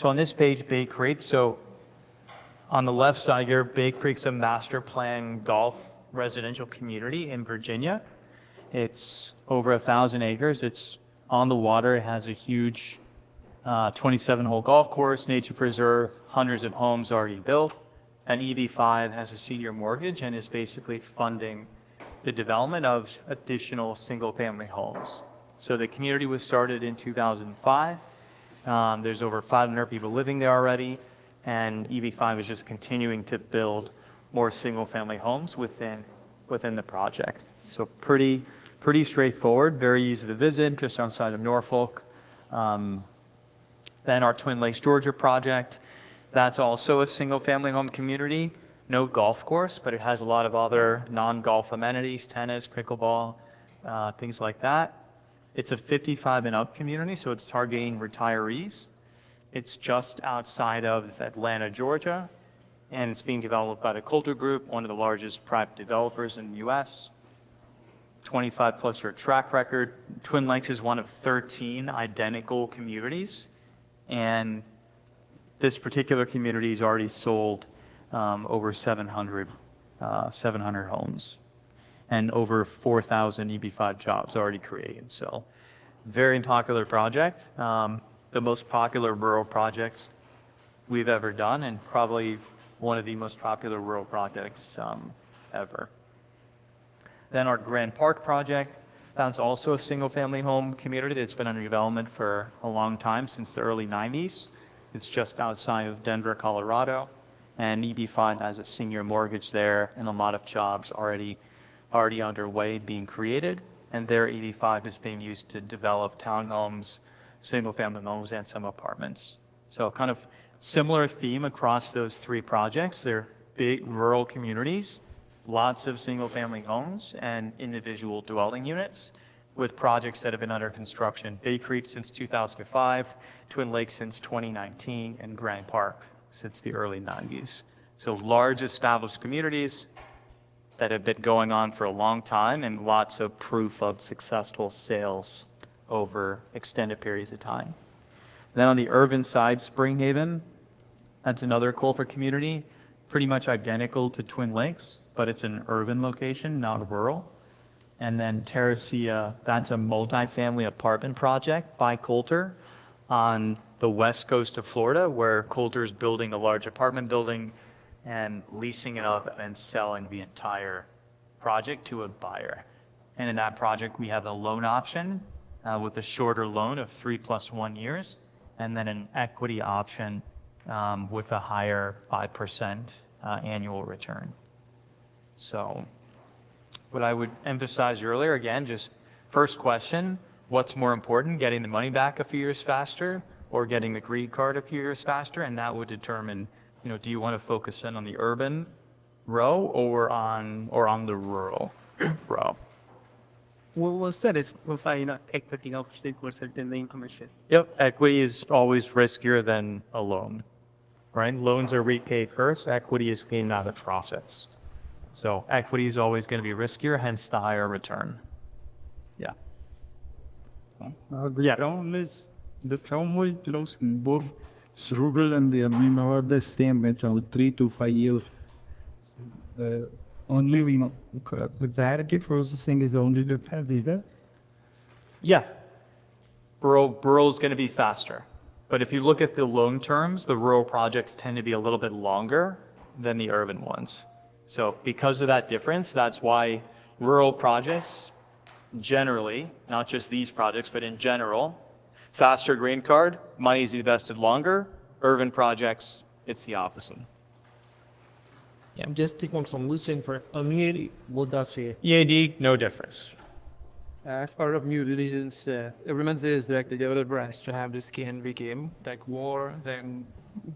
So on this page, Bay Creek, so on the left side here, Bay Creek's a master plan golf residential community in Virginia. It's over 1,000 acres. It's on the water. It has a huge 27-hole golf course, nature preserve, hundreds of homes already built. And EB-5 has a senior mortgage and is basically funding the development of additional single-family homes. So the community was started in 2005. There's over 500 people living there already, and EB5 is just continuing to build more single-family homes within the project. So pretty straightforward, very easy to visit, just outside of Norfolk. Then our Twin Lakes, Georgia project, that's also a single-family home community. No golf course, but it has a lot of other non-golf amenities, tennis, pickleball, things like that. It's a 55 and up community, so it's targeting retirees. It's just outside of Atlanta, Georgia, and it's being developed by the Coulter Group, one of the largest private developers in the U.S. 25 plus year track record. Twin Lakes is one of 13 identical communities, and this particular community has already sold over 700 homes and over 4,000 EB5 jobs already created. So very popular project, the most popular rural projects we've ever done, and probably one of the most popular rural projects ever. Then our Grand Park project, that's also a single family home community that's been under development for a long time, since the early 90s. It's just outside of Denver, Colorado, and EB5 has a senior mortgage there and a lot of jobs already underway being created, and their EB5 is being used to develop townhomes, single-family homes, and some apartments. So kind of similar theme across those three projects. They're big rural communities, lots of single-family homes and individual dwelling units, with projects that have been under construction. Bay Creek since 2005, Twin Lakes since 2019, and Grand Park since the early 90s. So large established communities that have been going on for a long time, and lots of proof of successful sales over extended periods of time. Then on the urban side, Spring Haven, that's another Coulter community, pretty much identical to Twin Lakes, but it's an urban location, not rural. And then Terracea, that's a multifamily apartment project by Coulter on the west coast of Florida, where Coulter is building a large apartment building and leasing it up and selling the entire project to a buyer. And in that project, we have a loan option with a shorter loan of 3+1 years, and then an equity option with a higher 5% annual return. So what I would emphasize earlier, again, just first question, what's more important, getting the money back a few years faster or getting the green card a few years faster? And that would determine, do you want to focus in on the urban row or on the rural row? What was that? Is equity option versus the income issue? Yep, equity is always riskier than a loan, right? Loans are repaid first, equity is gained out of profits. So equity is always going to be riskier, hence the higher return. Yeah. The term was close in both rural and the urban are the same, 3 to 5 years. Only the clarity processing is only the either. Yeah. Rural is going to be faster. But if you look at the loan terms, the rural projects tend to be a little bit longer than the urban ones. So because of that difference, that's why rural projects generally, not just these projects, but in general, faster green card, money is invested longer. Urban projects, it's the opposite. Yeah, I'm just taking some listen for EAD. What does it? EAD, no difference. As part of new diligence, everyone says that the developer has to have the skin in the game, like more than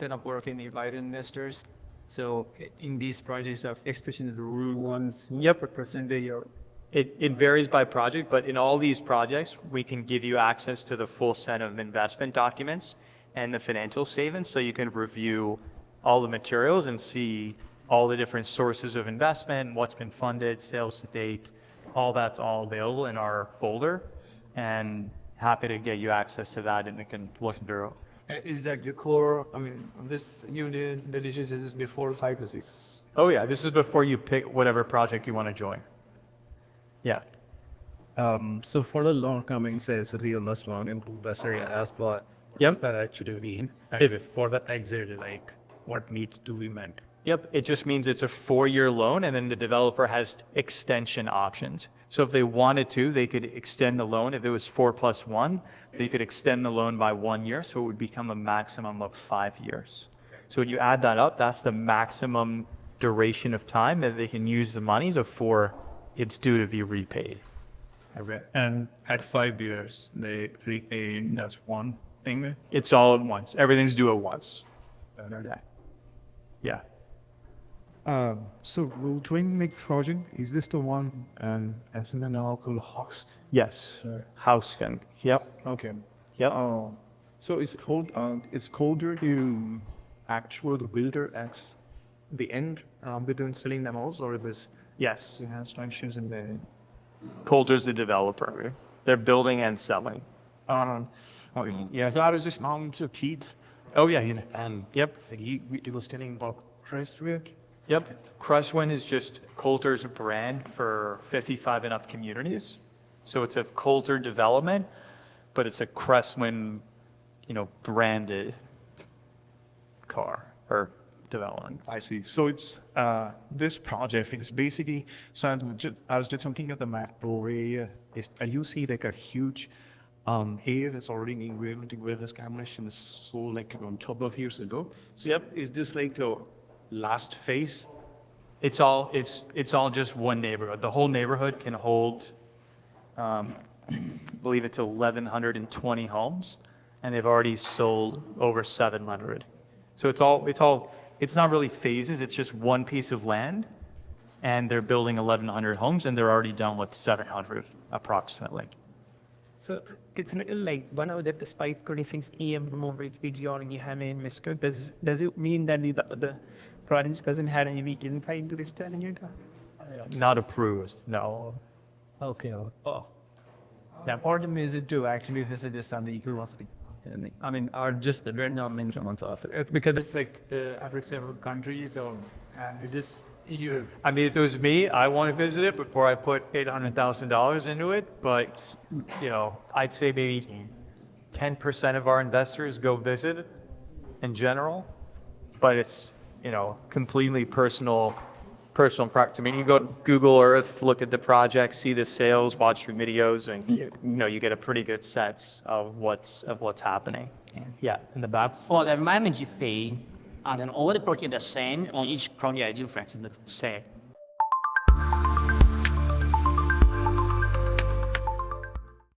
number of invited investors. So in these projects, especially the rural ones, what percentage are? It varies by project, but in all these projects, we can give you access to the full set of investment documents and the financial statements, so you can review all the materials and see all the different sources of investment, what's been funded, sales to date, all that's all available in our folder, and happy to get you access to that, and we can look through Is that the core? I mean, this unit, the diligence is before site visits. Oh yeah, this is before you pick whatever project you want to join. Yeah. So for the long coming says real last one in investor as but Yep. that actually mean if for the exit like what needs to be meant. Yep, it just means it's a 4-year loan and then the developer has extension options. So if they wanted to, they could extend the loan. If it was 4+1, they could extend the loan by 1 year. So it would become a maximum of 5 years. So when you add that up, that's the maximum duration of time that they can use the money before it's due to be repaid. And at 5 years they repay that's one thing. It's all at once. Everything's due at once. Yeah. So will Twin make project? Is this the one and SNL called Hawks? Yes. Housken. Yep. Okay. Yep. So it's colder to actual builder at the end between selling them also, or it was Yes. it has functions in the Coulter's the developer. They're building and selling. yeah. So I was just to Pete Oh yeah. You know. and Yep. he was telling about Crestwood. Yep. Crestwind is just Coulter's brand for 55 and up communities. So it's a Coulter development, but it's a Crestwind, branded car or development. I see. So it's this project is basically. So I was just thinking of the macro area. You see like a huge area that's already integrated with established and so like on top of years ago. So yep, is this like the last phase? It's all just one neighborhood. The whole neighborhood can hold, I believe it's 1,120 homes, and they've already sold over 700. So it's not really phases. It's just one piece of land, and they're building 1,100 homes, and they're already done with 700 approximately. So it's like one of the despite 26 EM mortgage PGR in Yemen, Mr. Does it mean that the project doesn't have any insight to this turn yet? Not approved, no. Okay. Oh. That part of me is to actually visit this on the curiosity. I mean, or just the random mentions of it because it's like the African several countries or it is EU. I mean, if it was me, I want to visit it before I put $800,000 into it. But, I'd say maybe 10% of our investors go visit it in general. But it's, completely personal practice. I mean, you go to Google Earth, look at the project, see the sales, watch the videos, and you get a pretty good sense of what's happening. Yeah, in the back. For the management fee, and then all the project the same on each project different, the same.